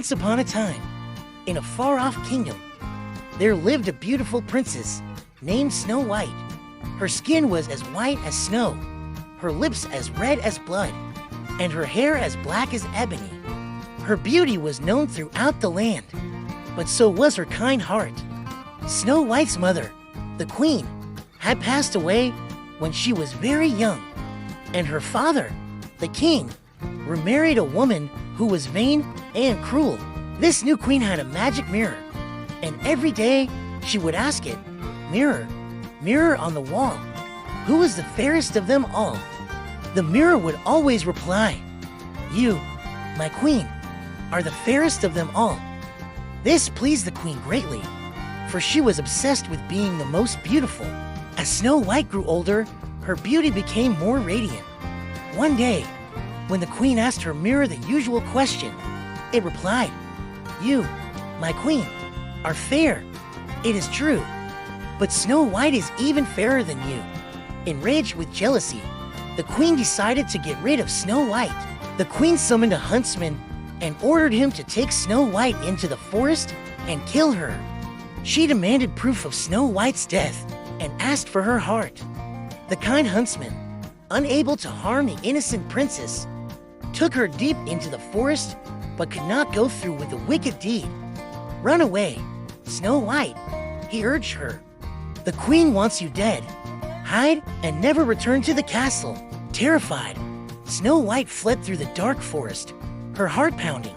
Once upon a time, in a far-off kingdom, there lived a beautiful princess named Snow White. Her skin was as white as snow, her lips as red as blood, and her hair as black as ebony. Her beauty was known throughout the land, but so was her kind heart. Snow White's mother, the queen, had passed away when she was very young, and her father, the king, remarried a woman who was vain and cruel. This new queen had a magic mirror, and every day she would ask it, "Mirror, mirror on the wall, who is the fairest of them all?" The mirror would always reply, "You, my queen, are the fairest of them all." This pleased the queen greatly, for she was obsessed with being the most beautiful. As Snow White grew older, her beauty became more radiant. One day, when the queen asked her mirror the usual question, it replied, "You, my queen, are fair. It is true, but Snow White is even fairer than you." Enraged with jealousy, the queen decided to get rid of Snow White. The queen summoned a huntsman and ordered him to take Snow White into the forest and kill her. She demanded proof of Snow White's death and asked for her heart. The kind huntsman, unable to harm the innocent princess, took her deep into the forest but could not go through with the wicked deed. "Run away, Snow White," he urged her. "The queen wants you dead. Hide and never return to the castle." Terrified, Snow White fled through the dark forest, her heart pounding.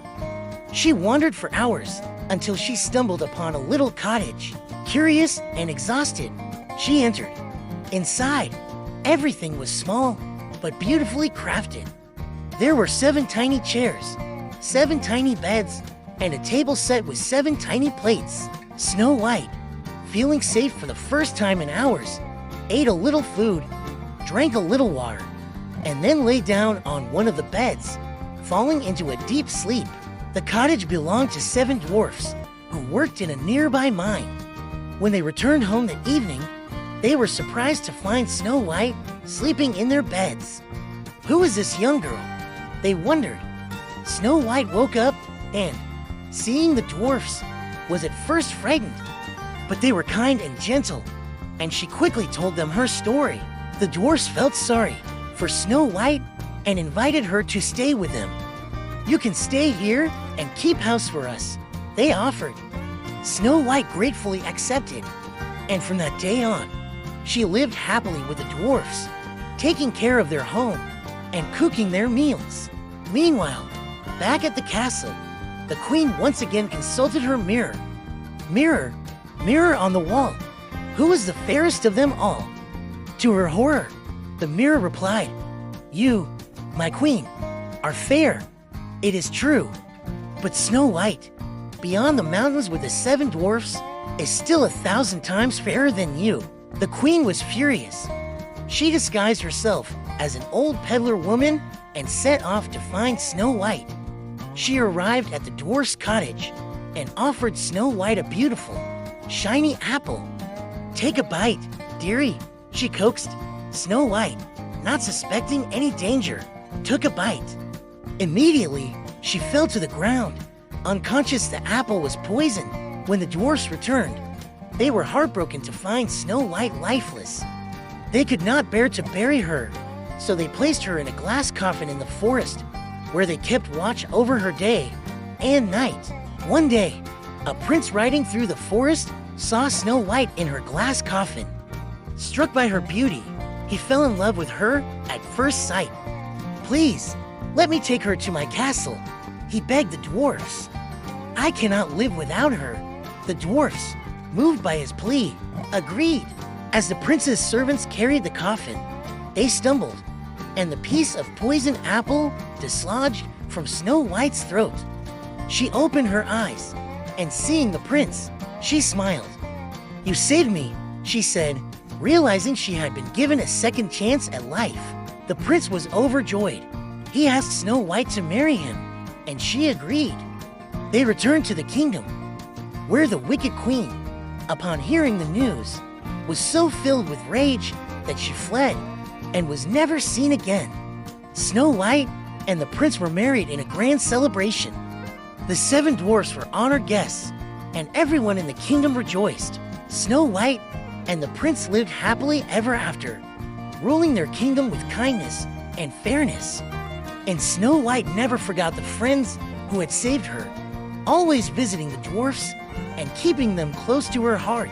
She wandered for hours until she stumbled upon a little cottage. Curious and exhausted, she entered. Inside, everything was small but beautifully crafted. There were 7 tiny chairs, 7 tiny beds, and a table set with 7 tiny plates. Snow White, feeling safe for the first time in hours, ate a little food, drank a little water, and then lay down on one of the beds, falling into a deep sleep. The cottage belonged to 7 dwarfs who worked in a nearby mine. When they returned home that evening, they were surprised to find Snow White sleeping in their beds. Who is this young girl? They wondered. Snow White woke up and, seeing the dwarfs, was at first frightened, but they were kind and gentle, and she quickly told them her story. The dwarfs felt sorry for Snow White and invited her to stay with them. "You can stay here and keep house for us," they offered. Snow White gratefully accepted, and from that day on, she lived happily with the dwarfs, taking care of their home and cooking their meals. Meanwhile, back at the castle, the queen once again consulted her mirror. "Mirror, mirror on the wall, who is the fairest of them all?" To her horror, the mirror replied, "You, my queen, are fair. It is true, but Snow White, beyond the mountains with the 7 dwarfs, is still 1,000 times fairer than you." The queen was furious. She disguised herself as an old peddler woman and set off to find Snow White. She arrived at the dwarf's cottage and offered Snow White a beautiful, shiny apple. "Take a bite, dearie," she coaxed. Snow White, not suspecting any danger, took a bite. Immediately, she fell to the ground, unconscious the apple was poisoned. When the dwarfs returned, they were heartbroken to find Snow White lifeless. They could not bear to bury her, so they placed her in a glass coffin in the forest, where they kept watch over her day and night. One day, a prince riding through the forest saw Snow White in her glass coffin. Struck by her beauty, he fell in love with her at first sight. "Please, let me take her to my castle," he begged the dwarfs. "I cannot live without her." The dwarfs, moved by his plea, agreed. As the prince's servants carried the coffin, they stumbled, and the piece of poisoned apple dislodged from Snow White's throat. She opened her eyes, and seeing the prince, she smiled. "You saved me," she said, realizing she had been given a second chance at life. The prince was overjoyed. He asked Snow White to marry him, and she agreed. They returned to the kingdom, where the wicked queen, upon hearing the news, was so filled with rage that she fled and was never seen again. Snow White and the prince were married in a grand celebration. The 7 dwarfs were honored guests, and everyone in the kingdom rejoiced. Snow White and the prince lived happily ever after, ruling their kingdom with kindness and fairness. And Snow White never forgot the friends who had saved her, always visiting the dwarfs and keeping them close to her heart.